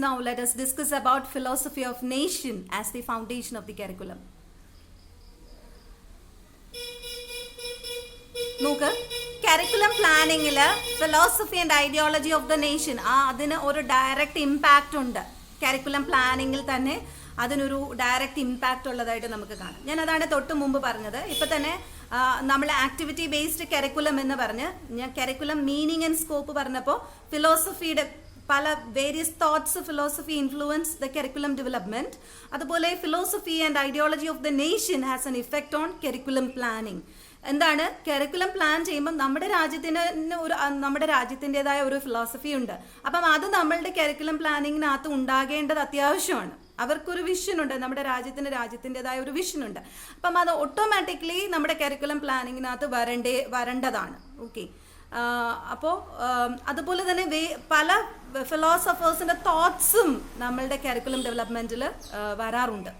now let us discuss about philosophy of nation as the foundation of the curriculum. നോക്ക്, curriculum പ്ലാനിങ്ങിൽ philosophy and ideology of the nation അതിന് ഒരു direct impact ഉണ്ട്. Curriculum പ്ലാനിങ്ങിൽ തന്നെ അതിനൊരു ഡയറക്റ്റ് ഇമ്പാക്റ്റ് ഉള്ളതായിട്ട് നമുക്ക് കാണാം. ഞാൻ അതാണ് തൊട്ട് മുമ്പ് പറഞ്ഞത്. ഇപ്പം തന്നെ നമ്മൾ ആക്ടിവിറ്റി ബേസ്ഡ് കരിക്കുലം എന്ന് പറഞ്ഞ് ഞാൻ കരിക്കുലം മീനിങ് ആൻഡ് സ്കോപ്പ് പറഞ്ഞപ്പോൾ ഫിലോസഫിയുടെ പല various thoughts philosophy influence the curriculum development. അതുപോലെ philosophy and ideology of the nation has an effect on curriculum planning. എന്താണ് കരിക്കുലം പ്ലാൻ ചെയ്യുമ്പോൾ നമ്മുടെ രാജ്യത്തിൻ്റെതായ ഒരു ഫിലോസഫി ഉണ്ട്. അപ്പം അത് നമ്മളുടെ കരിക്കുലം പ്ലാനിങ്ങിനകത്ത് ഉണ്ടാകേണ്ടത് അത്യാവശ്യമാണ്. അവർക്കൊരു വിഷൻ ഉണ്ട്, നമ്മുടെ രാജ്യത്തിൻ്റെതായ ഒരു വിഷൻ ഉണ്ട്. അപ്പം അത് ഓട്ടോമാറ്റിക്കലി നമ്മുടെ കരിക്കുലം പ്ലാനിങ്ങിനകത്ത് വരേണ്ടതാണ്. ഓക്കെ, അപ്പോൾ അതുപോലെ തന്നെ പല ഫിലോസഫേഴ്സിൻ്റെ തോട്ട്സും നമ്മളുടെ കരിക്കുലം ഡെവലപ്മെൻറ്റിൽ വരാറുണ്ട്.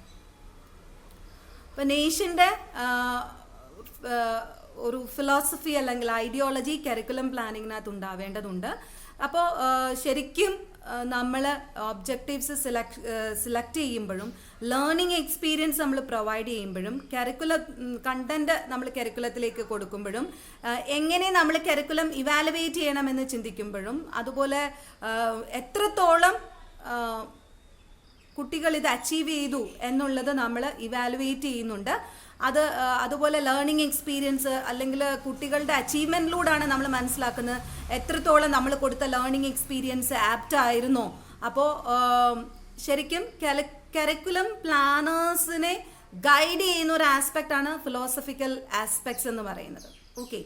ഇപ്പം നേഷൻ്റെ ഒരു ഫിലോസഫി അല്ലെങ്കിൽ ഐഡിയോളജി കരിക്കുലം പ്ലാനിങ്ങിനകത്ത് ഉണ്ടാവേണ്ടതുണ്ട്. അപ്പോൾ ശരിക്കും നമ്മൾ ഒബ്ജക്റ്റീവ്സ് സെലക്ട് ചെയ്യുമ്പോഴും ലേണിംഗ് എക്സ്പീരിയൻസ് നമ്മൾ പ്രൊവൈഡ് ചെയ്യുമ്പോഴും കരിക്കുലം കണ്ടന്റ് നമ്മൾ കരിക്കുലത്തിലേക്ക് കൊടുക്കുമ്പോഴും എങ്ങനെ നമ്മൾ കരിക്കുലം ഇവാലുവേറ്റ് ചെയ്യണമെന്ന് ചിന്തിക്കുമ്പോഴും അതുപോലെ എത്രത്തോളം കുട്ടികൾ ഇത് അച്ചീവ് ചെയ്തു എന്നുള്ളത് നമ്മൾ ഇവാലുവേറ്റ് ചെയ്യുന്നുണ്ട്. അതുപോലെ ലേണിംഗ് എക്സ്പീരിയൻസ് അല്ലെങ്കിൽ കുട്ടികളുടെ അച്ചീവ്മെന്റിലൂടെയാണ് നമ്മൾ മനസ്സിലാക്കുന്നത് എത്രത്തോളം നമ്മൾ കൊടുത്ത ലേണിംഗ് എക്സ്പീരിയൻസ് ആപ്റ്റ് ആയിരുന്നോ. അപ്പോൾ ശരിക്കും കരിക്കുലം പ്ലാനേഴ്സിനെ ഗൈഡ് ചെയ്യുന്ന ഒരു ആസ്പെക്റ്റ് ആണ് ഫിലോസഫിക്കൽ ആസ്പെക്ട്സ് എന്ന് പറയുന്നത്. Okay,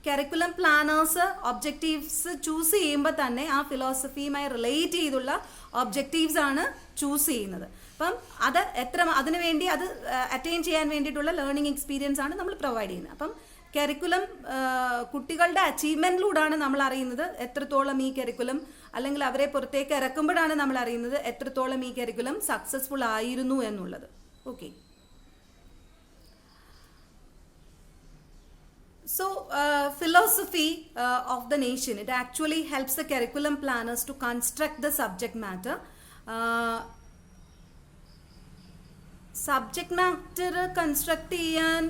curriculum planners objectives choose ചെയ്യുമ്പോൾ തന്നെ ഫിലോസഫിയുമായി റിലേറ്റ് ചെയ്തുള്ള ഒബ്ജക്റ്റീവ്സ് ആണ് ചൂസ് ചെയ്യുന്നത്. അപ്പം അതിനുവേണ്ടി അത് അറ്റൈൻ ചെയ്യാൻ വേണ്ടിയിട്ടുള്ള ലേണിംഗ് എക്സ്പീരിയൻസ് ആണ് നമ്മൾ പ്രൊവൈഡ് ചെയ്യുന്നത്. അപ്പം കരിക്കുലം കുട്ടികളുടെ അച്ചീവ്മെന്റിലൂടെയാണ് നമ്മൾ അറിയുന്നത് എത്രത്തോളം ഈ കരിക്കുലം അല്ലെങ്കിൽ അവരെ പുറത്തേക്ക് ഇറക്കുമ്പോഴാണ് നമ്മൾ അറിയുന്നത് എത്രത്തോളം ഈ കരിക്കുലം സക്സസ്ഫുൾ ആയിരുന്നു എന്നുള്ളത്. Okay, so philosophy of the nation, it actually helps the curriculum planners to construct the subject matter. Subject matter construct ചെയ്യാൻ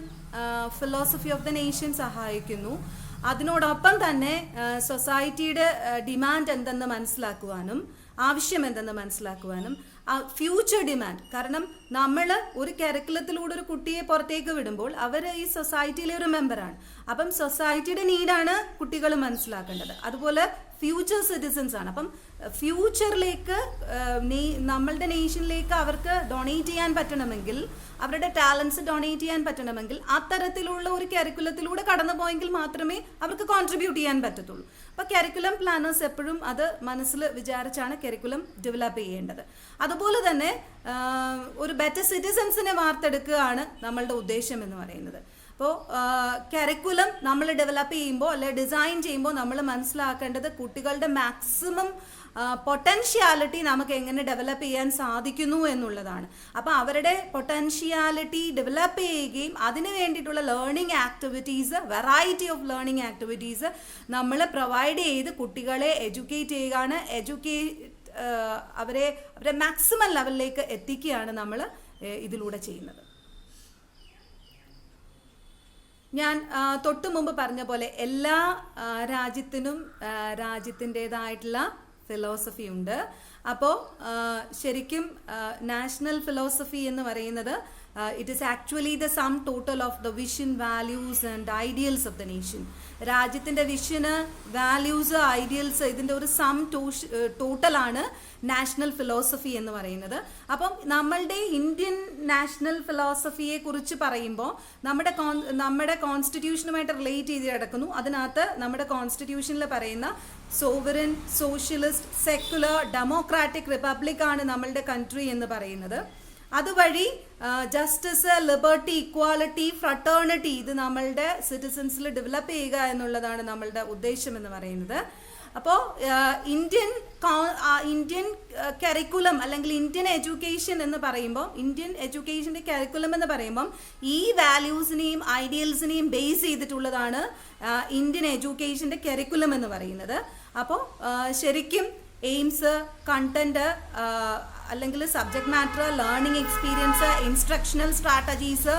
ഫിലോസഫി ഓഫ് ദ നേഷൻ സഹായിക്കുന്നു. അതിനോടൊപ്പം തന്നെ സൊസൈറ്റിയുടെ ഡിമാൻഡ് എന്തെന്ന് മനസ്സിലാക്കുവാനും ആവശ്യം എന്തെന്ന് മനസ്സിലാക്കുവാനും ഫ്യൂച്ചർ ഡിമാൻഡ്. കാരണം നമ്മൾ ഒരു കരിക്കുലത്തിലൂടെ ഒരു കുട്ടിയെ പുറത്തേക്ക് വിടുമ്പോൾ അവർ ഈ സൊസൈറ്റിയിലെ ഒരു മെമ്പറാണ്. അപ്പം സൊസൈറ്റിയുടെ നീഡാണ് കുട്ടികൾ മനസ്സിലാക്കേണ്ടത്. അതുപോലെ ഫ്യൂച്ചർ സിറ്റിസൺസ് ആണ്. അപ്പം ഫ്യൂച്ചറിലേക്ക് നമ്മളുടെ നേഷനിലേക്ക് അവർക്ക് ഡൊണേറ്റ് ചെയ്യാൻ പറ്റണമെങ്കിൽ, അവരുടെ ടാലൻസ് ഡൊണേറ്റ് ചെയ്യാൻ പറ്റണമെങ്കിൽ അത്തരത്തിലുള്ള ഒരു കരിക്കുലത്തിലൂടെ കടന്നു പോയെങ്കിൽ മാത്രമേ അവർക്ക് കോൺട്രിബ്യൂട്ട് ചെയ്യാൻ പറ്റത്തുള്ളൂ. അപ്പോൾ കരിക്കുലം പ്ലാനേഴ്സ് എപ്പോഴും അത് മനസ്സിൽ വിചാരിച്ചാണ് കരിക്കുലം ഡെവലപ്പ് ചെയ്യേണ്ടത്. അതുപോലെ തന്നെ ഒരു ബെറ്റർ സിറ്റിസൺസിനെ വാർത്തെടുക്കുകയാണ് നമ്മളുടെ ഉദ്ദേശം എന്ന് പറയുന്നത്. അപ്പോൾ കരിക്കുലം നമ്മൾ ഡെവലപ്പ് ചെയ്യുമ്പോൾ അല്ലെ ഡിസൈൻ ചെയ്യുമ്പോൾ നമ്മൾ മനസ്സിലാക്കേണ്ടത് കുട്ടികളുടെ മാക്സിമം പൊട്ടൻഷ്യാലിറ്റി നമുക്ക് എങ്ങനെ ഡെവലപ്പ് ചെയ്യാൻ സാധിക്കുന്നു എന്നുള്ളതാണ്. അപ്പോൾ അവരുടെ പൊട്ടൻഷ്യാലിറ്റി ഡെവലപ്പ് ചെയ്യുകയും അതിന് വേണ്ടിയിട്ടുള്ള learning activities, variety of learning activities നമ്മൾ പ്രൊവൈഡ് ചെയ്ത് കുട്ടികളെ എഡ്യൂക്കേറ്റ് ചെയ്യുകയാണ്. അവരെ മാക്സിമം ലെവലിലേക്ക് എത്തിക്കുകയാണ് നമ്മൾ ഇതിലൂടെ ചെയ്യുന്നത്. ഞാൻ തൊട്ടു മുമ്പ് പറഞ്ഞ പോലെ എല്ലാ രാജ്യത്തിനും രാജ്യത്തിൻ്റെതായിട്ടുള്ള ഫിലോസഫി ഉണ്ട്. അപ്പോൾ ശരിക്കും നാഷണൽ ഫിലോസഫി എന്ന് പറയുന്നത് it is actually the sum total of the vision, values and ideals of the nation. രാജ്യത്തിൻ്റെ വിഷന്, വാല്യൂസ്, ഐഡിയൽസ് ഇതിൻ്റെ ഒരു സം ടോട്ടലാണ് നാഷണൽ ഫിലോസഫി എന്ന് പറയുന്നത്. അപ്പം നമ്മളുടെ ഇന്ത്യൻ നാഷണൽ ഫിലോസഫിയെ കുറിച്ച് പറയുമ്പോൾ നമ്മുടെ കോൺസ്റ്റിറ്റ്യൂഷനുമായിട്ട് റിലേറ്റ് ചെയ്ത് കിടക്കുന്നു. അതിനകത്ത് നമ്മുടെ കോൺസ്റ്റിറ്റ്യൂഷനിൽ പറയുന്ന sovereign, socialist, secular, democratic republic ആണ് നമ്മളുടെ കൺട്രി എന്ന് പറയുന്നത്. അതുവഴി ജസ്റ്റിസ്, ലിബർട്ടി, ഇക്വാലിറ്റി, ഫ്രട്ടേണിറ്റി ഇത് നമ്മളുടെ സിറ്റിസൺസിൽ ഡെവലപ്പ് ചെയ്യുക എന്നുള്ളതാണ് നമ്മളുടെ ഉദ്ദേശം എന്ന് പറയുന്നത്. അപ്പോൾ ഇന്ത്യൻ കരിക്കുലം അല്ലെങ്കിൽ ഇന്ത്യൻ എഡ്യൂക്കേഷൻ എന്ന് പറയുമ്പോൾ, ഇന്ത്യൻ എഡ്യൂക്കേഷൻ്റെ കരിക്കുലം എന്ന് പറയുമ്പം ഈ വാല്യൂസിനെയും ഐഡിയൽസിനെയും ബേസ് ചെയ്തിട്ടുള്ളതാണ് ഇന്ത്യൻ എഡ്യൂക്കേഷൻ്റെ കരിക്കുലം എന്ന് പറയുന്നത്. അപ്പോൾ ശരിക്കും എയിംസ്, കണ്ടന്റ്, അല്ലെങ്കിൽ subject matter, learning experience, instructional strategies,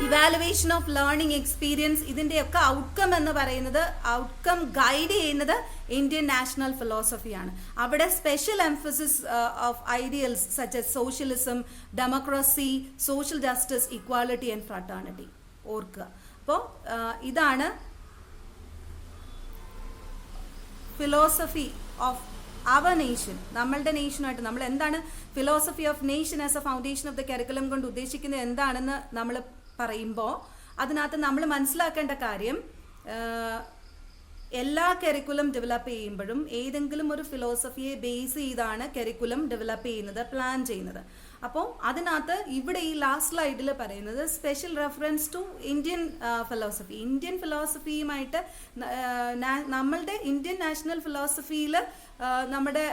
evaluation of learning experience, ഇതിൻ്റെയൊക്കെ ഔട്ട്കം എന്ന് പറയുന്നത്, ഔട്ട്കം ഗൈഡ് ചെയ്യുന്നത് ഇന്ത്യൻ നാഷണൽ ഫിലോസഫിയാണ്. അവിടെ special emphasis of ideals such as socialism, democracy, social justice, equality and fraternity ഓർക്കുക. അപ്പോൾ ഇതാണ് ഫിലോസഫി ഓഫ് അവർ നേഷൻ. നമ്മളുടെ നേഷനായിട്ട് നമ്മൾ എന്താണ് philosophy of nation as A foundation of the curriculum കൊണ്ട് ഉദ്ദേശിക്കുന്നത് എന്താണെന്ന് നമ്മൾ പറയുമ്പോൾ അതിനകത്ത് നമ്മൾ മനസ്സിലാക്കേണ്ട കാര്യം, എല്ലാ കരിക്കുലം ഡെവലപ്പ് ചെയ്യുമ്പോഴും ഏതെങ്കിലും ഒരു ഫിലോസഫിയെ ബേസ് ചെയ്താണ് കരിക്കുലം ഡെവലപ്പ് ചെയ്യുന്നത്, പ്ലാൻ ചെയ്യുന്നത്. അപ്പോൾ അതിനകത്ത് ഇവിടെ ഈ ലാസ്റ്റ് സ്ലൈഡിൽ പറയുന്നത് special reference to Indian philosophy. Indian ഫിലോസഫിയുമായിട്ട് നമ്മളുടെ ഇന്ത്യൻ നാഷണൽ ഫിലോസഫിയിൽ നമ്മുടെ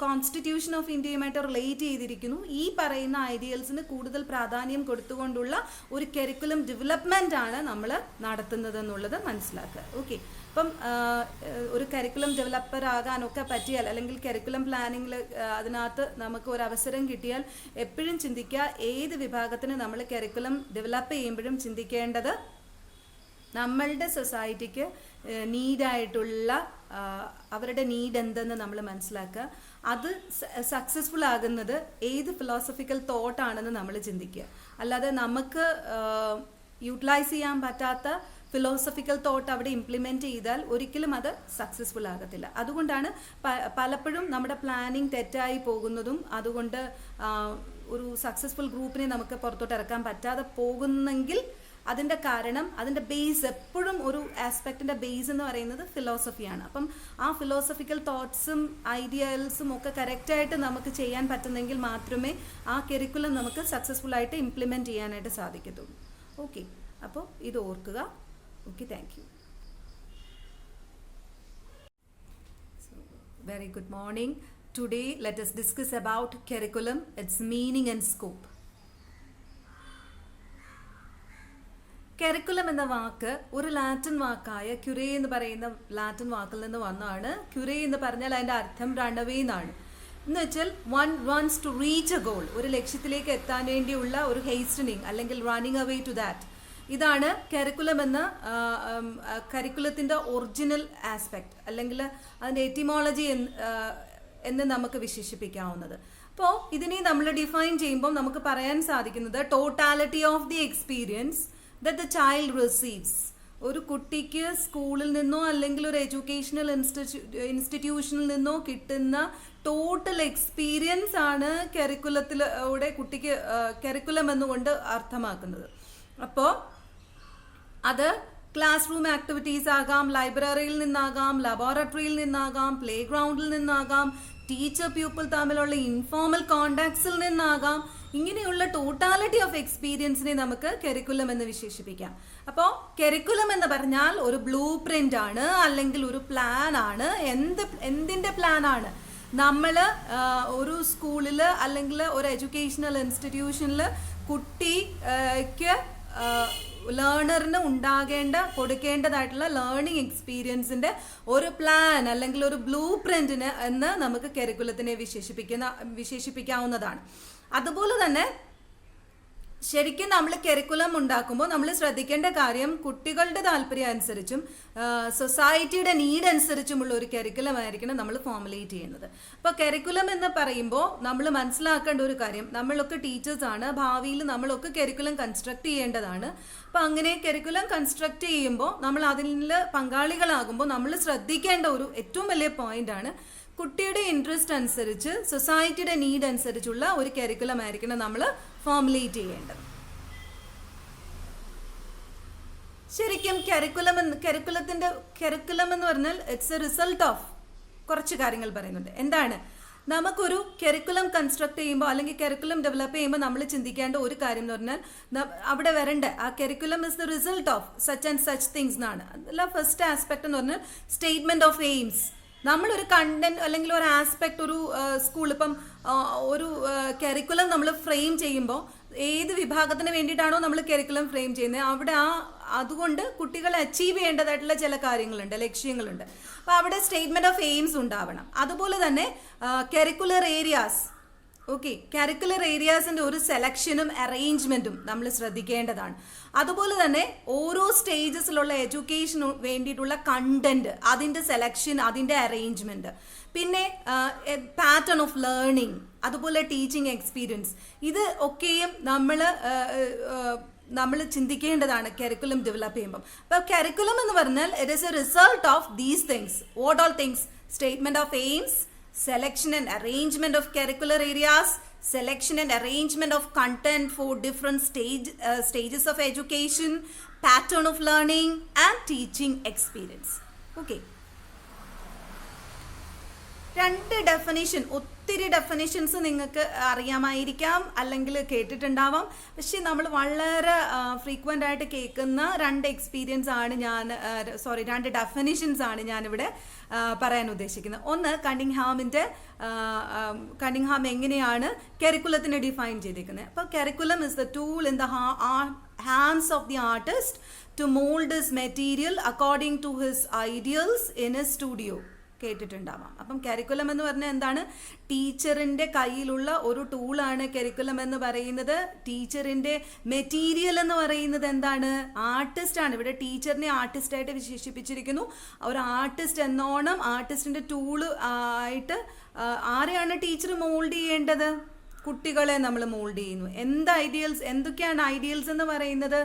കോൺസ്റ്റിറ്റ്യൂഷൻ ഓഫ് ഇന്ത്യയുമായിട്ട് റിലേറ്റ് ചെയ്തിരിക്കുന്നു. ഈ പറയുന്ന ഐഡിയൽസിന് കൂടുതൽ പ്രാധാന്യം കൊടുത്തുകൊണ്ടുള്ള ഒരു കരിക്കുലം ഡെവലപ്മെൻ്റ് ആണ് നമ്മൾ നടത്തുന്നത് എന്നുള്ളത് മനസ്സിലാക്കുക. ഓക്കെ, അപ്പം ഒരു കരിക്കുലം ഡെവലപ്പർ ആകാനൊക്കെ പറ്റിയാൽ, അല്ലെങ്കിൽ കരിക്കുലം പ്ലാനിങ്ങിൽ അതിനകത്ത് നമുക്ക് ഒരു അവസരം കിട്ടിയാൽ എപ്പോഴും ചിന്തിക്കുക, ഏത് വിഭാഗത്തിന് നമ്മൾ കരിക്കുലം ഡെവലപ്പ് ചെയ്യുമ്പോഴും ചിന്തിക്കേണ്ടത് നമ്മളുടെ സൊസൈറ്റിക്ക് നീഡായിട്ടുള്ള അവരുടെ നീഡ് എന്തെന്ന് നമ്മൾ മനസ്സിലാക്കുക. അത് സക്സസ്ഫുൾ ആകുന്നത് ഏത് ഫിലോസഫിക്കൽ തോട്ടാണെന്ന് നമ്മൾ ചിന്തിക്കുക. അല്ലാതെ നമുക്ക് യൂട്ടിലൈസ് ചെയ്യാൻ പറ്റാത്ത ഫിലോസഫിക്കൽ തോട്ട് അവിടെ ഇംപ്ലിമെൻറ്റ് ചെയ്താൽ ഒരിക്കലും അത് സക്സസ്ഫുൾ ആകത്തില്ല. അതുകൊണ്ടാണ് പലപ്പോഴും നമ്മുടെ പ്ലാനിങ് തെറ്റായി പോകുന്നതും, അതുകൊണ്ട് ഒരു സക്സസ്ഫുൾ ഗ്രൂപ്പിനെ നമുക്ക് പുറത്തോട്ട് ഇറക്കാൻ പറ്റാതെ പോകുന്നെങ്കിൽ അതിൻ്റെ കാരണം, അതിൻ്റെ ബേസ് എപ്പോഴും ഒരു ആസ്പെക്റ്റിൻ്റെ ബേസ് എന്ന് പറയുന്നത് ഫിലോസഫിയാണ്. അപ്പം ആ ഫിലോസഫിക്കൽ തോട്ട്സും ഐഡിയൽസും ഒക്കെ കറക്റ്റായിട്ട് നമുക്ക് ചെയ്യാൻ പറ്റുന്നെങ്കിൽ മാത്രമേ ആ കരിക്കുലം നമുക്ക് സക്സസ്ഫുൾ ആയിട്ട് ഇംപ്ലിമെൻറ്റ് ചെയ്യാനായിട്ട് സാധിക്കത്തുള്ളൂ. ഓക്കെ, അപ്പോൾ ഇത് ഓർക്കുക. Okay, thank you. So, very good morning. Today, let us discuss about curriculum, its meaning and scope. Curriculum എന്ന വാക്ക് ഒരു ലാറ്റിൻ വാക്കായ ക്യുറേ എന്ന് പറയുന്ന ലാറ്റിൻ വാക്കിൽ നിന്ന് വന്നതാണ്. ക്യുറേ എന്ന് പറഞ്ഞാൽ അതിൻ്റെ അർത്ഥം റൺഅവേ എന്നാണ്. എന്ന് വെച്ചാൽ one wants to reach a goal, ഒരു ലക്ഷ്യത്തിലേക്ക് എത്താൻ വേണ്ടിയുള്ള ഒരു ഹേസ്റ്റനിങ് അല്ലെങ്കിൽ റണ്ണിങ് അവേ ടു ദാറ്റ്. ഇതാണ് കരിക്കുലം എന്ന കരിക്കുലത്തിൻ്റെ ഒറിജിനൽ ആസ്പെക്ട്, അല്ലെങ്കിൽ അതിൻ്റെ എറ്റിമോളജി എന്ന് നമുക്ക് വിശേഷിപ്പിക്കാവുന്നത്. അപ്പോൾ ഇതിനെ നമ്മൾ ഡിഫൈൻ ചെയ്യുമ്പോൾ നമുക്ക് പറയാൻ സാധിക്കുന്നത് totality of the experience that the child receives. ഒരു കുട്ടിക്ക് സ്കൂളിൽ നിന്നോ അല്ലെങ്കിൽ ഒരു എഡ്യൂക്കേഷണൽ ഇൻസ്റ്റിറ്റ്യൂഷനിൽ നിന്നോ കിട്ടുന്ന ടോട്ടൽ എക്സ്പീരിയൻസ് ആണ് കരിക്കുലത്തിലൂടെ കുട്ടിക്ക് കരിക്കുലം എന്നുകൊണ്ട് അർത്ഥമാക്കുന്നത്. അപ്പോൾ അത് ക്ലാസ് റൂം ആക്ടിവിറ്റീസ് ആകാം, ലൈബ്രറിയിൽ നിന്നാകാം, ലബോറട്ടറിയിൽ നിന്നാകാം, പ്ലേ ഗ്രൗണ്ടിൽ നിന്നാകാം, ടീച്ചർ പ്യൂപ്പിൾ തമ്മിലുള്ള ഇൻഫോർമൽ കോണ്ടാക്ട്സിൽ നിന്നാകാം. ഇങ്ങനെയുള്ള ടോട്ടാലിറ്റി ഓഫ് എക്സ്പീരിയൻസിനെ നമുക്ക് കരിക്കുലം എന്ന് വിശേഷിപ്പിക്കാം. അപ്പോൾ കരിക്കുലം എന്ന് പറഞ്ഞാൽ ഒരു ബ്ലൂ പ്രിന്റ് ആണ്, അല്ലെങ്കിൽ ഒരു പ്ലാൻ ആണ്. എന്തിൻ്റെ പ്ലാൻ ആണ്? നമ്മൾ ഒരു സ്കൂളിൽ അല്ലെങ്കിൽ ഒരു എഡ്യൂക്കേഷണൽ ഇൻസ്റ്റിറ്റ്യൂഷനിൽ കുട്ടിക്ക് ലേണറിന് കൊടുക്കേണ്ടതായിട്ടുള്ള ലേണിംഗ് എക്സ്പീരിയൻസിന്റെ ഒരു പ്ലാൻ അല്ലെങ്കിൽ ഒരു ബ്ലൂ പ്രിന്റിന് എന്ന് നമുക്ക് കരിക്കുലത്തിനെ വിശേഷിപ്പിക്കാവുന്നതാണ്. അതുപോലെ തന്നെ ശരിക്കും നമ്മൾ കരിക്കുലം ഉണ്ടാക്കുമ്പോൾ നമ്മൾ ശ്രദ്ധിക്കേണ്ട കാര്യം, കുട്ടികളുടെ താല്പര്യം അനുസരിച്ചും സൊസൈറ്റിയുടെ നീഡ് അനുസരിച്ചുമുള്ള ഒരു കരിക്കുലം ആയിരിക്കണം നമ്മൾ ഫോർമുലേറ്റ് ചെയ്യുന്നത്. അപ്പോൾ കരിക്കുലം എന്ന് പറയുമ്പോൾ നമ്മൾ മനസ്സിലാക്കേണ്ട ഒരു കാര്യം, നമ്മളൊക്കെ ടീച്ചേഴ്സാണ്, ഭാവിയിൽ നമ്മളൊക്കെ കരിക്കുലം കൺസ്ട്രക്ട് ചെയ്യേണ്ടതാണ്. അപ്പോൾ അങ്ങനെ കരിക്കുലം കൺസ്ട്രക്ട് ചെയ്യുമ്പോൾ നമ്മൾ അതിൽ പങ്കാളികളാകുമ്പോൾ നമ്മൾ ശ്രദ്ധിക്കേണ്ട ഒരു ഏറ്റവും വലിയ പോയിന്റാണ്, കുട്ടിയുടെ ഇൻട്രസ്റ്റ് അനുസരിച്ച് സൊസൈറ്റിയുടെ നീഡ് അനുസരിച്ചുള്ള ഒരു കരിക്കുലം ആയിരിക്കണം നമ്മൾ ഫോർമുലേറ്റ് ചെയ്യേണ്ടത്. ശരിക്കും കരിക്കുലം എന്ന് പറഞ്ഞാൽ ഇറ്റ്സ് എ റിസൾട്ട് ഓഫ് കുറച്ച് കാര്യങ്ങൾ പറയുന്നുണ്ട്. എന്താണ്? നമുക്കൊരു കരിക്കുലം കൺസ്ട്രക്ട് ചെയ്യുമ്പോൾ അല്ലെങ്കിൽ കരിക്കുലം ഡെവലപ്പ് ചെയ്യുമ്പോൾ നമ്മൾ ചിന്തിക്കേണ്ട ഒരു കാര്യം എന്ന് പറഞ്ഞാൽ, അവിടെ വരേണ്ട ആ curriculum is the result of such and such things എന്നാണ്. അതിൽ ഫസ്റ്റ് ആസ്പെക്ട് എന്ന് പറഞ്ഞാൽ സ്റ്റേറ്റ്മെന്റ് ഓഫ് എയിംസ്. നമ്മളൊരു കണ്ടന്റ് അല്ലെങ്കിൽ ഒരു ആസ്പെക്ട്, ഒരു സ്കൂൾ ഇപ്പം ഒരു കരിക്കുലം നമ്മൾ ഫ്രെയിം ചെയ്യുമ്പോൾ ഏത് വിഭാഗത്തിന് വേണ്ടിയിട്ടാണോ നമ്മൾ കരിക്കുലം ഫ്രെയിം ചെയ്യുന്നത് അവിടെ അതുകൊണ്ട് കുട്ടികൾ അച്ചീവ് ചെയ്യേണ്ടതായിട്ടുള്ള ചില കാര്യങ്ങളുണ്ട്, ലക്ഷ്യങ്ങളുണ്ട്. അപ്പോൾ അവിടെ സ്റ്റേറ്റ്മെന്റ് ഓഫ് എയിംസ് ഉണ്ടാവണം. അതുപോലെ തന്നെ കരിക്കുലർ ഏരിയാസ്, ഓക്കെ, കരിക്കുലർ ഏരിയാസിന്റെ ഒരു സെലക്ഷനും അറേഞ്ച്മെന്റും നമ്മൾ ശ്രദ്ധിക്കേണ്ടതാണ്. അതുപോലെ തന്നെ ഓരോ സ്റ്റേജസിലുള്ള എഡ്യൂക്കേഷന് വേണ്ടിയിട്ടുള്ള കണ്ടന്റ്, അതിന്റെ സെലക്ഷൻ, അതിന്റെ അറേഞ്ച്മെന്റ്, പിന്നെ പാറ്റേൺ ഓഫ് ലേണിംഗ്, അതുപോലെ ടീച്ചിങ് എക്സ്പീരിയൻസ്, ഇത് ഒക്കെയും നമ്മൾ ചിന്തിക്കേണ്ടതാണ് കരിക്കുലം ഡെവലപ്പ് ചെയ്യുമ്പോൾ. അപ്പോൾ കരിക്കുലം എന്ന് പറഞ്ഞാൽ it is a result of these things. What all things? Statement of aims, selection and arrangement of curricular areas, selection and arrangement of content for different stages of education, pattern of learning and teaching experience. Okay. രണ്ട് definition, ഒത്തിരി definitions നിങ്ങൾക്ക് അറിയാമായിരിക്കാം അല്ലെങ്കിൽ കേട്ടിട്ടുണ്ടാവാം. പക്ഷെ നമ്മൾ വളരെ frequent ആയിട്ട് കേൾക്കുന്ന രണ്ട് ഡെഫിനിഷൻസ് ആണ് ഞാനിവിടെ പറയാൻ ഉദ്ദേശിക്കുന്നത്. ഒന്ന്, കണ്ണിങ്ഹാം എങ്ങനെയാണ് കരിക്കുലത്തിനെ ഡിഫൈൻ ചെയ്തിരിക്കുന്നത്. അപ്പോൾ curriculum is the tool in the hands of the artist to mould his material according to his ideals in a studio. കേട്ടിട്ടുണ്ടാവാം. അപ്പം കരിക്കുലം എന്ന് പറഞ്ഞാൽ എന്താണ്? ടീച്ചറിൻ്റെ കയ്യിലുള്ള ഒരു ടൂളാണ് കരിക്കുലം എന്ന് പറയുന്നത്. ടീച്ചറിൻ്റെ മെറ്റീരിയൽ എന്ന് പറയുന്നത് എന്താണ്? ആർട്ടിസ്റ്റാണ്. ഇവിടെ ടീച്ചറിനെ ആർട്ടിസ്റ്റായിട്ട് വിശേഷിപ്പിച്ചിരിക്കുന്നു. ഒരു ആർട്ടിസ്റ്റ് എന്നോണം ആർട്ടിസ്റ്റിൻ്റെ ടൂള് ആയിട്ട് ആരെയാണ് ടീച്ചർ മോൾഡ് ചെയ്യേണ്ടത്? കുട്ടികളെ നമ്മൾ മോൾഡ് ചെയ്യുന്നു. എന്തൊക്കെയാണ് ഐഡിയൽസ് എന്ന് പറയുന്നത്?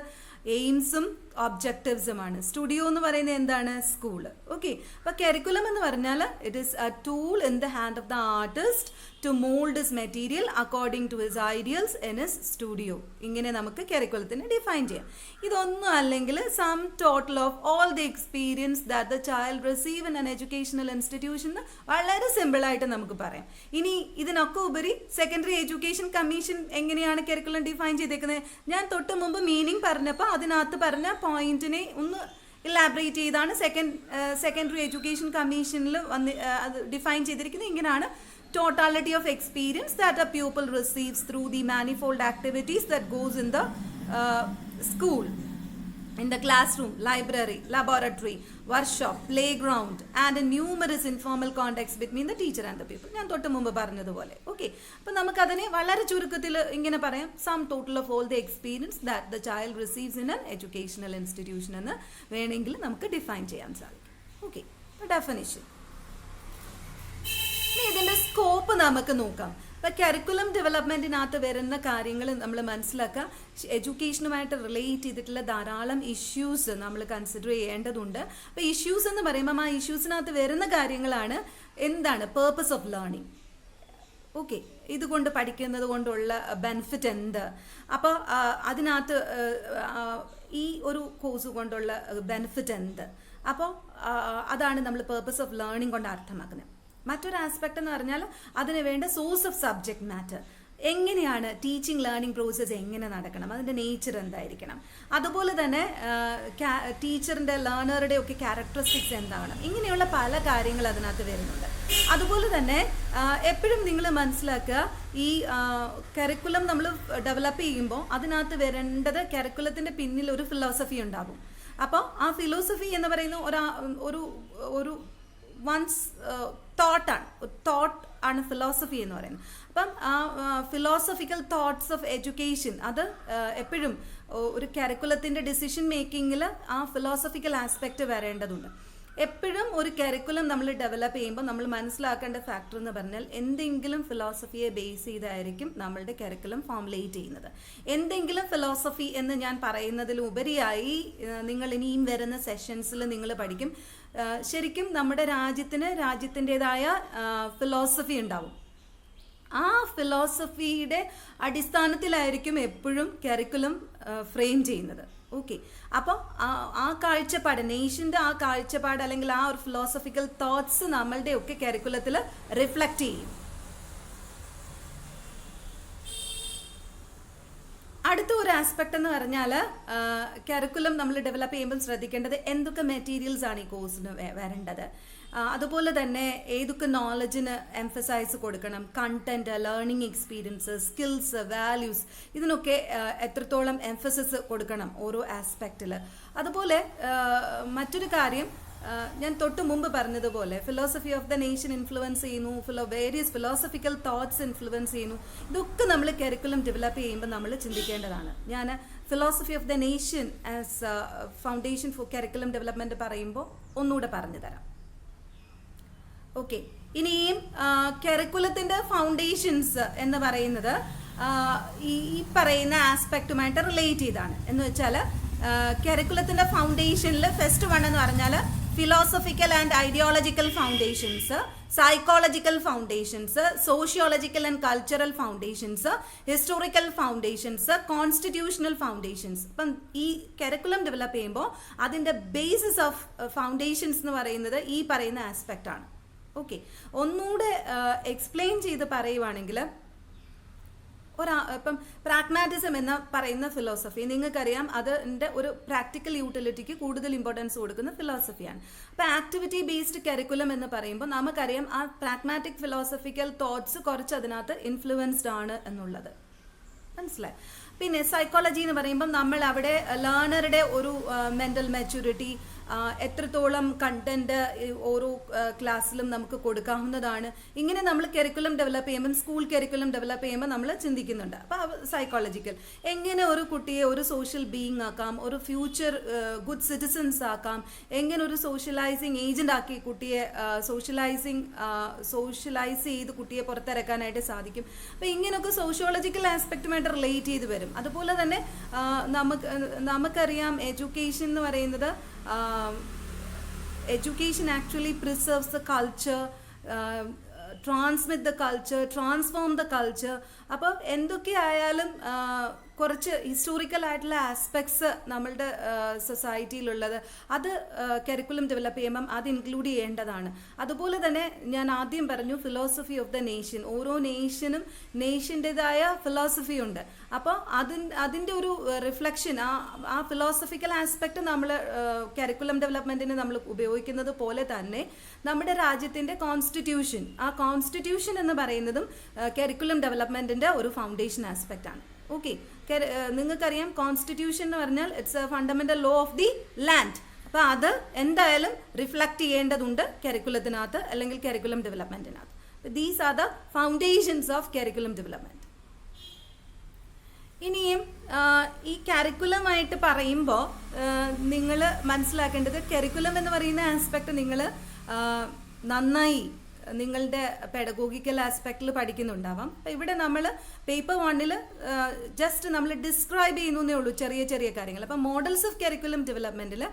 എയിംസും ഒബ്ജക്റ്റീവ്സുമാണ്. സ്റ്റുഡിയോ എന്ന് പറയുന്നത് എന്താണ്? സ്കൂള്. ഓക്കെ. അപ്പോൾ കരിക്കുലം എന്ന് പറഞ്ഞാൽ it is a tool in the hand of the artist to mould his material according to his ideals in his studio. ഇങ്ങനെ നമുക്ക് കരിക്കുലത്തിനെ ഡിഫൈൻ ചെയ്യാം. ഇതൊന്നും അല്ലെങ്കിൽ sum total of all the experience that the child receive in an educational institution. വളരെ സിമ്പിളായിട്ട് നമുക്ക് പറയാം. ഇനി ഇതിനൊക്കെ ഉപരി സെക്കൻഡറി എഡ്യൂക്കേഷൻ കമ്മീഷൻ എങ്ങനെയാണ് കരിക്കുലം ഡിഫൈൻ ചെയ്തേക്കുന്നത്? ഞാൻ തൊട്ട് മുമ്പ് മീനിങ് പറഞ്ഞപ്പോൾ അതിനകത്ത് പറഞ്ഞ പോയിന്റിനെ ഒന്ന് ഇലാബറേറ്റ് ചെയ്താണ് സെക്കൻഡറി എഡ്യൂക്കേഷൻ കമ്മീഷനിൽ അത് ഡിഫൈൻ ചെയ്തിരിക്കുന്നത്. ഇങ്ങനെയാണ്: totality of experience that a pupil receives through the manifold activities that goes in the school, in the classroom, library, laboratory, workshop, playground and a numerous informal contacts between the teacher and the pupil. ഞാൻ തൊട്ട് മുമ്പ് പറഞ്ഞതുപോലെ. Okay. അപ്പം നമുക്കതിനെ വളരെ ചുരുക്കത്തിൽ ഇങ്ങനെ പറയാം: some total of all the experience that the child receives in an educational institution എന്ന് വേണമെങ്കിൽ നമുക്ക് ഡിഫൈൻ ചെയ്യാൻ സാധിക്കും. ഓക്കെ. ഡെഫിനിഷൻ. ഇനി ഇതിൻ്റെ സ്കോപ്പ് നമുക്ക് നോക്കാം. ഇപ്പം കരിക്കുലം ഡെവലപ്മെൻറ്റിനകത്ത് വരുന്ന കാര്യങ്ങൾ നമ്മൾ മനസ്സിലാക്കുക. എഡ്യൂക്കേഷനുമായിട്ട് റിലേറ്റ് ചെയ്തിട്ടുള്ള ധാരാളം ഇഷ്യൂസ് നമ്മൾ കൺസിഡർ ചെയ്യേണ്ടതുണ്ട്. അപ്പോൾ ഇഷ്യൂസ് എന്ന് പറയുമ്പം ആ ഇഷ്യൂസിനകത്ത് വരുന്ന കാര്യങ്ങളാണ് എന്താണ്? Purpose of learning. ഓക്കെ. ഇതുകൊണ്ട് പഠിക്കുന്നത് കൊണ്ടുള്ള ബെനിഫിറ്റ് എന്ത്? അപ്പോൾ അതിനകത്ത് ഈ ഒരു കോഴ്സ് കൊണ്ടുള്ള ബെനിഫിറ്റ് എന്ത്? അപ്പോൾ അതാണ് നമ്മൾ പേർപ്പസ് ഓഫ് ലേണിംഗ് കൊണ്ട് അർത്ഥമാക്കുന്നത്. മറ്റൊരു ആസ്പെക്ട് എന്ന് പറഞ്ഞാൽ അതിന് വേണ്ട സോഴ്സ് ഓഫ് സബ്ജക്റ്റ് മാറ്റർ. എങ്ങനെയാണ് ടീച്ചിങ് ലേണിംഗ് പ്രോസസ്സ് എങ്ങനെ നടക്കണം, അതിൻ്റെ നേച്ചർ എന്തായിരിക്കണം, അതുപോലെ തന്നെ ടീച്ചറിൻ്റെ ലേണറുടെ ഒക്കെ ക്യാരക്ടറിസ്റ്റിക്സ് എന്താവണം, ഇങ്ങനെയുള്ള പല കാര്യങ്ങൾ അതിനകത്ത് വരുന്നുണ്ട്. അതുപോലെ തന്നെ എപ്പോഴും നിങ്ങൾ മനസ്സിലാക്കുക, ഈ കരിക്കുലം നമ്മൾ ഡെവലപ്പ് ചെയ്യുമ്പോൾ അതിനകത്ത് വരേണ്ടത് കരിക്കുലത്തിൻ്റെ പിന്നിൽ ഒരു ഫിലോസഫി ഉണ്ടാകും. അപ്പോൾ ആ ഫിലോസഫി എന്ന് പറയുന്ന ഒരു വൺസ് തോട്ട് ആണ് ഫിലോസഫി എന്ന് പറയുന്നത്. അപ്പം ആ ഫിലോസഫിക്കൽ തോട്ട്സ് ഓഫ് എഡ്യൂക്കേഷൻ അത് എപ്പോഴും ഒരു കരിക്കുലത്തിൻ്റെ ഡിസിഷൻ മേക്കിങ്ങിൽ ആ ഫിലോസഫിക്കൽ ആസ്പെക്റ്റ് വരേണ്ടതുണ്ട്. എപ്പോഴും ഒരു കരിക്കുലം നമ്മൾ ഡെവലപ്പ് ചെയ്യുമ്പോൾ നമ്മൾ മനസ്സിലാക്കേണ്ട ഫാക്ടർ എന്ന് പറഞ്ഞാൽ എന്തെങ്കിലും ഫിലോസഫിയെ ബേസ് ചെയ്തായിരിക്കും നമ്മളുടെ കരിക്കുലം ഫോമുലേറ്റ് ചെയ്യുന്നത്. എന്തെങ്കിലും ഫിലോസഫി എന്ന് ഞാൻ പറയുന്നതിലുപരിയായി നിങ്ങൾ ഇനിയും വരുന്ന സെഷൻസിൽ നിങ്ങൾ പഠിക്കും, ശരിക്കും നമ്മുടെ രാജ്യത്തിൻ്റെതായ ഫിലോസഫി ഉണ്ടാവും. ആ ഫിലോസഫിയുടെ അടിസ്ഥാനത്തിലായിരിക്കും എപ്പോഴും കരിക്കുലം ഫ്രെയിം ചെയ്യുന്നത്. ഓക്കെ. അപ്പോൾ ആ കാഴ്ചപ്പാട്, നേഷൻ്റെ ആ കാഴ്ചപ്പാട് അല്ലെങ്കിൽ ആ ഒരു ഫിലോസഫിക്കൽ തോട്ട്സ് നമ്മളുടെ ഒക്കെ കരിക്കുലത്തിൽ റിഫ്ലക്റ്റ് ചെയ്യും. അടുത്ത ഒരു ആസ്പെക്ട് എന്ന് പറഞ്ഞാൽ കരിക്കുലം നമ്മൾ ഡെവലപ്പ് ചെയ്യുമ്പോൾ ശ്രദ്ധിക്കേണ്ടത് എന്തൊക്കെ മെറ്റീരിയൽസ് ആണ് ഈ കോഴ്സിന് വരേണ്ടത്, അതുപോലെ തന്നെ ഏതൊക്കെ നോളജിന് എംഫസൈസ് കൊടുക്കണം, content, learning experience, skills, values, ഇതിനൊക്കെ എത്രത്തോളം എംഫസിസ് കൊടുക്കണം ഓരോ ആസ്പെക്റ്റിൽ. അതുപോലെ മറ്റൊരു കാര്യം ഞാൻ തൊട്ട് മുമ്പ് പറഞ്ഞതുപോലെ philosophy of the nation influence ചെയ്യുന്നു, വേരിയസ് ഫിലോസഫിക്കൽ തോട്ട്സ് ഇൻഫ്ലുവൻസ് ചെയ്യുന്നു. ഇതൊക്കെ നമ്മൾ കരിക്കുലം ഡെവലപ്പ് ചെയ്യുമ്പോൾ നമ്മൾ ചിന്തിക്കേണ്ടതാണ്. ഞാൻ philosophy of the nation as foundation four curriculum development പറയുമ്പോൾ ഒന്നുകൂടെ പറഞ്ഞു തരാം. ഓക്കെ, ഇനിയും കരിക്കുലത്തിന്റെ ഫൗണ്ടേഷൻസ് എന്ന് പറയുന്നത് ഈ പറയുന്ന ആസ്പെക്റ്റുമായിട്ട് റിലേറ്റ് ചെയ്താണ്. എന്ന് വെച്ചാൽ കരിക്കുലത്തിന്റെ ഫൗണ്ടേഷനിൽ ഫസ്റ്റ് വൺ എന്ന് പറഞ്ഞാൽ philosophical and ideological foundations, psychological foundations, sociological and cultural foundations, historical foundations, constitutional foundations. അപ്പം ഈ കരിക്കുലം ഡെവലപ്പ് ചെയ്യുമ്പോൾ അതിൻ്റെ ബേസിസ് ഓഫ് ഫൗണ്ടേഷൻസ് എന്ന് പറയുന്നത് ഈ പറയുന്ന ആസ്പെക്റ്റ് ആണ്. ഓക്കെ, ഒന്നുകൂടെ എക്സ്പ്ലെയിൻ ചെയ്ത് പറയുവാണെങ്കിൽ ഇപ്പം പ്രാഗ്മാറ്റിസം എന്ന് പറയുന്ന ഫിലോസഫി നിങ്ങൾക്കറിയാം, അതിൻ്റെ ഒരു പ്രാക്ടിക്കൽ യൂട്ടിലിറ്റിക്ക് കൂടുതൽ ഇമ്പോർട്ടൻസ് കൊടുക്കുന്ന ഫിലോസഫിയാണ്. അപ്പം ആക്ടിവിറ്റി ബേസ്ഡ് കരിക്കുലം എന്ന് പറയുമ്പോൾ നമുക്കറിയാം ആ പ്രാഗ്മാറ്റിക് ഫിലോസഫിക്കൽ തോട്ട്സ് കുറച്ച് അതിനകത്ത് ഇൻഫ്ലുവൻസ്ഡ് ആണ് എന്നുള്ളത് മനസ്സിലായി. പിന്നെ സൈക്കോളജി എന്ന് പറയുമ്പം നമ്മൾ അവിടെ ലേണറുടെ ഒരു മെൻ്റൽ മെച്യൂരിറ്റി, എത്രത്തോളം കണ്ടന്റ് ഓരോ ക്ലാസ്സിലും നമുക്ക് കൊടുക്കാവുന്നതാണ്. ഇങ്ങനെ നമ്മൾ കരിക്കുലം ഡെവലപ്പ് ചെയ്യുമ്പോൾ, സ്കൂൾ കരിക്കുലം ഡെവലപ്പ് ചെയ്യുമ്പോൾ നമ്മൾ ചിന്തിക്കുന്നുണ്ട്. അപ്പോൾ സൈക്കോളജിക്കൽ എങ്ങനെ ഒരു കുട്ടിയെ ഒരു സോഷ്യൽ ബീയിങ് ആക്കാം, ഒരു ഫ്യൂച്ചർ ഗുഡ് സിറ്റിസൺസ് ആക്കാം, എങ്ങനെ ഒരു സോഷ്യലൈസിങ് ഏജന്റ് ആക്കി കുട്ടിയെ സോഷ്യലൈസ് ചെയ്ത് കുട്ടിയെ പുറത്തിറക്കാനായിട്ട് സാധിക്കും. അപ്പോൾ ഇങ്ങനെയൊക്കെ സോഷ്യോളജിക്കൽ ആസ്പെക്റ്റുമായിട്ട് റിലേറ്റ് ചെയ്ത് വരും. അതുപോലെ തന്നെ നമുക്കറിയാം എഡ്യൂക്കേഷൻ എന്ന് പറയുന്നത് education actually preserves the culture, transmit the culture, transform the culture. അപ്പം എന്തൊക്കെ ആയാലും കുറച്ച് ഹിസ്റ്റോറിക്കൽ ആയിട്ടുള്ള ആസ്പെക്ട്സ് നമ്മളുടെ സൊസൈറ്റിയിലുള്ളത് അത് കരിക്കുലം ഡെവലപ്പ് ചെയ്യുമ്പം അത് ഇൻക്ലൂഡ് ചെയ്യേണ്ടതാണ്. അതുപോലെ തന്നെ ഞാൻ ആദ്യം പറഞ്ഞു ഫിലോസഫി ഓഫ് ദ നേഷൻ, ഓരോ നേഷനും നേഷൻ്റെതായ ഫിലോസഫി ഉണ്ട്. അപ്പോൾ അതിൻ്റെ ഒരു റിഫ്ലക്ഷൻ, ആ ഫിലോസഫിക്കൽ ആസ്പെക്ട് നമ്മൾ കരിക്കുലം ഡെവലപ്മെൻറ്റിന് നമ്മൾ ഉപയോഗിക്കുന്നത് പോലെ തന്നെ നമ്മുടെ രാജ്യത്തിൻ്റെ കോൺസ്റ്റിറ്റ്യൂഷൻ, ആ കോൺസ്റ്റിറ്റ്യൂഷൻ എന്ന് പറയുന്നതും കരിക്കുലം ഡെവലപ്മെൻറ്റിൻ്റെ ഒരു ഫൗണ്ടേഷൻ ആസ്പെക്റ്റ് ആണ്. ഓക്കെ, നിങ്ങൾക്കറിയാം കോൺസ്റ്റിറ്റ്യൂഷൻ എന്ന് പറഞ്ഞാൽ it's a fundamental law of the land. അപ്പോൾ അത് എന്തായാലും റിഫ്ലക്ട് ചെയ്യേണ്ടതുണ്ട് കരിക്കുലത്തിനകത്ത് അല്ലെങ്കിൽ കരിക്കുലം ഡെവലപ്മെന്റിനകത്ത്. These are the foundations of curriculum development. ഇനിയും ഈ കരിക്കുലമായിട്ട് പറയുമ്പോൾ നിങ്ങൾ മനസ്സിലാക്കേണ്ടത് കരിക്കുലം എന്ന് പറയുന്ന ആസ്പെക്ട് നിങ്ങൾ നന്നായി നിങ്ങളുടെ പെഡഗോഗിക്കൽ ആസ്പെക്റ്റിൽ പഠിക്കുന്നുണ്ടാവാം. അപ്പം ഇവിടെ നമ്മൾ പേപ്പർ 1 ജസ്റ്റ് നമ്മൾ ഡിസ്ക്രൈബ് ചെയ്യുന്നേ ഉള്ളൂ ചെറിയ ചെറിയ കാര്യങ്ങൾ. അപ്പം മോഡൽസ് ഓഫ് കരിക്കുലം ഡെവലപ്മെൻറ്റിൽ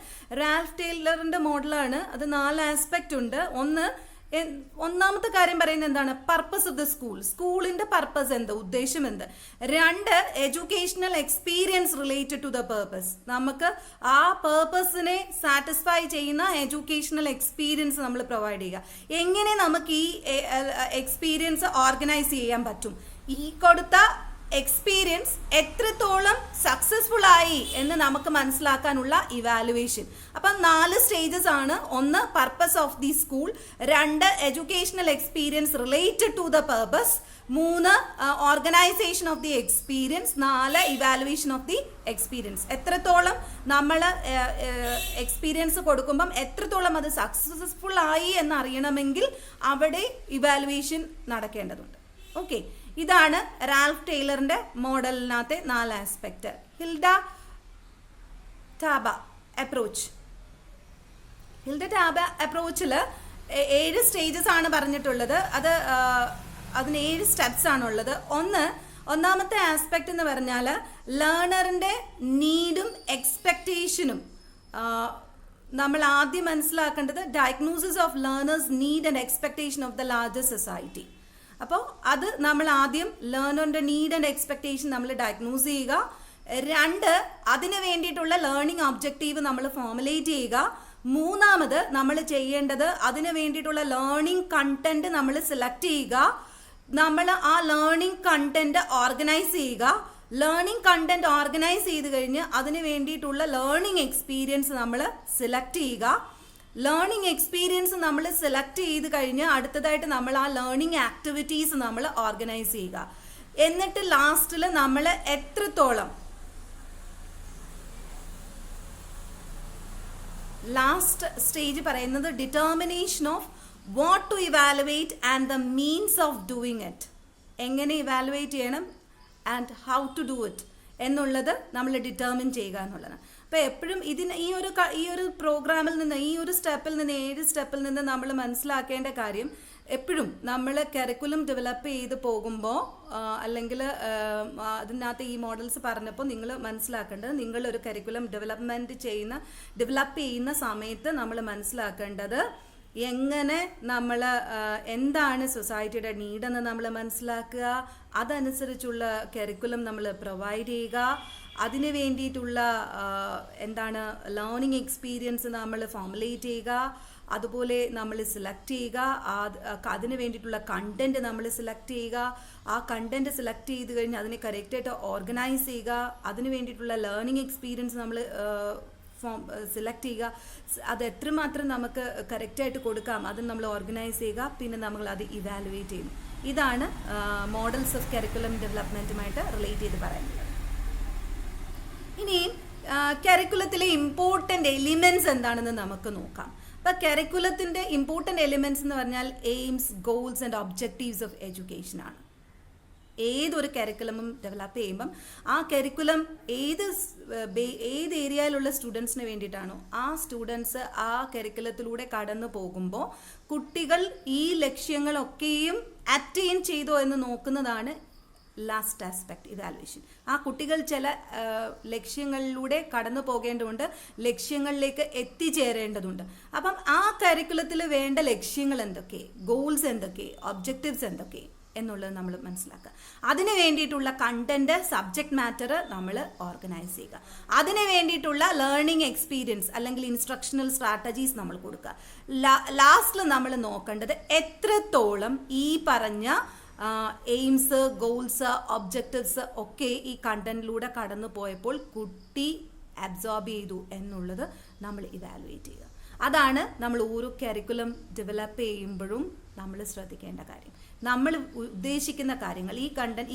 റാൽഫ് ടൈലറിൻ്റെ മോഡലാണ്. അത് 4 ആസ്പെക്റ്റ് ഉണ്ട്. ഒന്നാമത്തെ കാര്യം പറയുന്നത് എന്താണ്? പർപ്പസ് ഓഫ് ദ സ്കൂൾ, സ്കൂളിന്റെ പർപ്പസ് എന്ത്, ഉദ്ദേശം എന്ത്. 2, educational experience related to the purpose. നമുക്ക് ആ പർപ്പസിനെ സാറ്റിസ്ഫൈ ചെയ്യുന്ന എഡ്യൂക്കേഷണൽ എക്സ്പീരിയൻസ് നമ്മൾ പ്രൊവൈഡ് ചെയ്യുക. എങ്ങനെ നമുക്ക് ഈ എക്സ്പീരിയൻസ് ഓർഗനൈസ് ചെയ്യാൻ പറ്റും, ഈ കൊടുത്ത എക്സ്പീരിയൻസ് എത്രത്തോളം സക്സസ്ഫുൾ ആയി എന്ന് നമുക്ക് മനസ്സിലാക്കാനുള്ള ഇവാലുവേഷൻ. അപ്പം 4 സ്റ്റേജസ് ആണ്. 1, purpose of the school. 2, educational experience related to the purpose. 3, organisation of the experience. 4, evaluation of the experience. എത്രത്തോളം നമ്മൾ എക്സ്പീരിയൻസ് കൊടുക്കുമ്പം എത്രത്തോളം അത് സക്സസ്ഫുൾ ആയി എന്നറിയണമെങ്കിൽ അവിടെ ഇവാലുവേഷൻ നടക്കേണ്ടതുണ്ട്. ഓക്കെ, ഇതാണ് റാൽഫ് ടൈലറിന്റെ മോഡലിനകത്തെ 4 aspect. Hilda Taba approach. Hilda Taba അപ്രോച്ചിൽ 7 സ്റ്റേജസ് ആണ് പറഞ്ഞിട്ടുള്ളത്. അതിന് 7 സ്റ്റെപ്സ് ആണുള്ളത്. ഒന്നാമത്തെ ആസ്പെക്ട് എന്ന് പറഞ്ഞാൽ ലേണറിന്റെ നീഡും എക്സ്പെക്ടേഷനും. നമ്മൾ ആദ്യം മനസ്സിലാക്കേണ്ടത് diagnosis of learners need and expectation of the larger society. അപ്പോൾ അത് നമ്മൾ ആദ്യം ലേണറിന്റെ നീഡ് ആൻഡ് എക്സ്പെക്ടേഷൻ നമ്മൾ ഡയഗ്നോസ് ചെയ്യുക. 2, അതിന് വേണ്ടിയിട്ടുള്ള ലേണിംഗ് ഒബ്ജക്റ്റീവ് നമ്മൾ ഫോർമുലേറ്റ് ചെയ്യുക. 3, നമ്മൾ ചെയ്യേണ്ടത് അതിന് വേണ്ടിയിട്ടുള്ള ലേണിംഗ് കണ്ടന്റ് നമ്മൾ സെലക്ട് ചെയ്യുക. നമ്മൾ ആ ലേണിംഗ് കണ്ടന്റ് ഓർഗനൈസ് ചെയ്യുക. ലേണിംഗ് കണ്ടന്റ് ഓർഗനൈസ് ചെയ്ത് കഴിഞ്ഞ് അതിന് വേണ്ടിയിട്ടുള്ള ലേണിംഗ് എക്സ്പീരിയൻസ് നമ്മൾ സെലക്ട് ചെയ്യുക. ലേണിംഗ് എക്സ്പീരിയൻസ് നമ്മൾ സെലക്ട് ചെയ്ത് കഴിഞ്ഞ് അടുത്തതായിട്ട് നമ്മൾ ആ ലേണിംഗ് ആക്ടിവിറ്റീസ് നമ്മൾ ഓർഗനൈസ് ചെയ്യുക. എന്നിട്ട് ലാസ്റ്റിൽ നമ്മൾ എത്രത്തോളം ലാസ്റ്റ് സ്റ്റേജ് പറയുന്നത് determination of what to evaluate and the means of doing it. എങ്ങനെ ഇവാലുവേറ്റ് ചെയ്യണം and how to do it എന്നുള്ളത് നമ്മൾ ഡിറ്റർമിൻ ചെയ്യുക എന്നുള്ളതാണ്. അപ്പോൾ എപ്പോഴും ഈ ഒരു പ്രോഗ്രാമിൽ നിന്ന്, ഈ ഒരു സ്റ്റെപ്പിൽ നിന്ന്, 7 സ്റ്റെപ്പിൽ നിന്ന് നമ്മൾ മനസ്സിലാക്കേണ്ട കാര്യം, എപ്പോഴും നമ്മൾ കരിക്കുലം ഡെവലപ്പ് ചെയ്ത് പോകുമ്പോൾ അല്ലെങ്കിൽ അതിനകത്ത് ഈ മോഡൽസ് പറഞ്ഞപ്പോൾ നിങ്ങൾ മനസ്സിലാക്കേണ്ടത്, നിങ്ങളൊരു കരിക്കുലം ഡെവലപ്പ് ചെയ്യുന്ന സമയത്ത് നമ്മൾ മനസ്സിലാക്കേണ്ടത് എങ്ങനെ നമ്മൾ എന്താണ് സൊസൈറ്റിയുടെ നീഡെന്ന് നമ്മൾ മനസ്സിലാക്കുക, അതനുസരിച്ചുള്ള കരിക്കുലം നമ്മൾ പ്രൊവൈഡ് ചെയ്യുക, അതിന് വേണ്ടിയിട്ടുള്ള എന്താണ് ലേണിംഗ് എക്സ്പീരിയൻസ് നമ്മൾ ഫോർമുലേറ്റ് ചെയ്യുക, അതുപോലെ നമ്മൾ സെലക്ട് ചെയ്യുക, അതിന് വേണ്ടിയിട്ടുള്ള കണ്ടന്റ് നമ്മൾ സെലക്ട് ചെയ്യുക, ആ കണ്ടന്റ് സെലക്ട് ചെയ്ത് കഴിഞ്ഞ് അതിനെ കറക്റ്റായിട്ട് ഓർഗനൈസ് ചെയ്യുക, അതിന് വേണ്ടിയിട്ടുള്ള ലേണിംഗ് എക്സ്പീരിയൻസ് നമ്മൾ സെലക്ട് ചെയ്യുക, അത് എത്രമാത്രം നമുക്ക് കറക്റ്റായിട്ട് കൊടുക്കാം അതിന് നമ്മൾ ഓർഗനൈസ് ചെയ്യുക, പിന്നെ നമ്മൾ അത് ഇവാലുവേറ്റ് ചെയ്യും. ഇതാണ് മോഡൽസ് ഓഫ് കരിക്കുലം ഡെവലപ്മെൻറ്റുമായിട്ട് റിലേറ്റ് ചെയ്ത് പറയുന്നത്. ഇനി കരിക്കുലത്തിലെ ഇമ്പോർട്ടൻ്റ് എലിമെൻറ്റ്സ് എന്താണെന്ന് നമുക്ക് നോക്കാം. അപ്പോൾ കരിക്കുലത്തിൻ്റെ ഇമ്പോർട്ടൻ്റ് എലിമെൻറ്റ്സ് എന്ന് പറഞ്ഞാൽ aims, goals and objectives of education ആണ്. ഏതൊരു കരിക്കുലമും ഡെവലപ്പ് ചെയ്യുമ്പം ആ കരിക്കുലം ഏത് ഏരിയയിലുള്ള സ്റ്റുഡൻസിന് വേണ്ടിയിട്ടാണോ ആ സ്റ്റുഡൻസ് ആ കരിക്കുലത്തിലൂടെ കടന്നു പോകുമ്പോൾ കുട്ടികൾ ഈ ലക്ഷ്യങ്ങളൊക്കെയും അറ്റൈൻ ചെയ്തോ എന്ന് നോക്കുന്നതാണ് ലാസ്റ്റ് ആസ്പെക്ട് ഇവാലുവേഷൻ. ആ കുട്ടികൾ ചില ലക്ഷ്യങ്ങളിലൂടെ കടന്നു പോകേണ്ടതുണ്ട്, ലക്ഷ്യങ്ങളിലേക്ക് എത്തിച്ചേരേണ്ടതുണ്ട്. അപ്പം ആ കരിക്കുലത്തിൽ വേണ്ട ലക്ഷ്യങ്ങൾ എന്തൊക്കെ, ഗോൾസ് എന്തൊക്കെ, ഒബ്ജക്റ്റീവ്സ് എന്തൊക്കെ എന്നുള്ളത് നമ്മൾ മനസ്സിലാക്കുക. അതിന് വേണ്ടിയിട്ടുള്ള കണ്ടന്റ്, സബ്ജക്ട് മാറ്റർ നമ്മൾ ഓർഗനൈസ് ചെയ്യുക. അതിന് വേണ്ടിയിട്ടുള്ള ലേണിംഗ് എക്സ്പീരിയൻസ് അല്ലെങ്കിൽ ഇൻസ്ട്രക്ഷണൽ സ്ട്രാറ്റജീസ് നമ്മൾ കൊടുക്കുക. ലാസ്റ്റിൽ നമ്മൾ നോക്കേണ്ടത് എത്രത്തോളം ഈ പറഞ്ഞ എയിംസ്, ഗോൾസ്, ഒബ്ജക്റ്റീവ്സ് ഒക്കെ ഈ കണ്ടന്റിലൂടെ കടന്നു പോയപ്പോൾ കുട്ടി അബ്സോർബ് ചെയ്തു എന്നുള്ളത് നമ്മൾ ഇവാലുവേറ്റ് ചെയ്യുക. അതാണ് നമ്മൾ ഓരോ കരിക്കുലം ഡെവലപ്പ് ചെയ്യുമ്പോഴും നമ്മൾ ശ്രദ്ധിക്കേണ്ട കാര്യം. നമ്മൾ ഉദ്ദേശിക്കുന്ന കാര്യങ്ങൾ,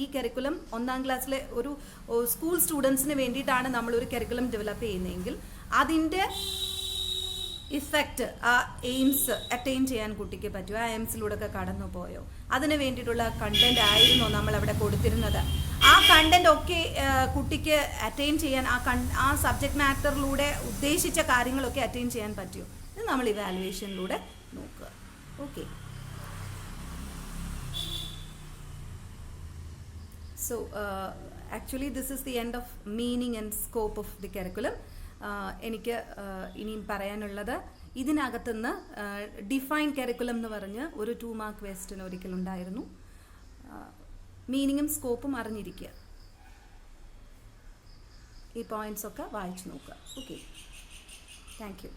ഈ കരിക്കുലം 1ാം ക്ലാസ്സിലെ ഒരു സ്കൂൾ സ്റ്റുഡൻസിന് വേണ്ടിയിട്ടാണ് നമ്മളൊരു കരിക്കുലം ഡെവലപ്പ് ചെയ്യുന്നതെങ്കിൽ അതിൻ്റെ ഇഫക്റ്റ് ആ എയിംസ് അറ്റൈൻ ചെയ്യാൻ കുട്ടിക്ക് പറ്റുമോ, ആ എയിംസിലൂടെ ഒക്കെ കടന്നു പോയോ, അതിന് വേണ്ടിയിട്ടുള്ള കണ്ടന്റ് ആയിരുന്നോ നമ്മളവിടെ കൊടുത്തിരുന്നത്, ആ കണ്ടന്റ് ഒക്കെ കുട്ടിക്ക് അറ്റൈൻ ചെയ്യാൻ ആ സബ്ജക്ട് മാറ്ററിലൂടെ ഉദ്ദേശിച്ച കാര്യങ്ങളൊക്കെ അറ്റൈൻ ചെയ്യാൻ പറ്റുമോ, ഇത് നമ്മൾ ഇവാലുവേഷനിലൂടെ നോക്കുക. Okay, so actually this is the end of meaning and scope of the curriculum. എനിക്ക് ഇനിയും പറയാനുള്ളത്, ഇതിനകത്തുനിന്ന് ഡിഫൈൻ കരിക്കുലം എന്ന് പറഞ്ഞ് ഒരു 2 മാർക്ക് ക്വസ്റ്റ്യൻ ഒരിക്കലുണ്ടായിരുന്നു. മീനിങ്ങും സ്കോപ്പും അറിഞ്ഞിരിക്കുക. ഈ പോയിന്റ്സ് ഒക്കെ വായിച്ചു നോക്കുക. Okay, thank you.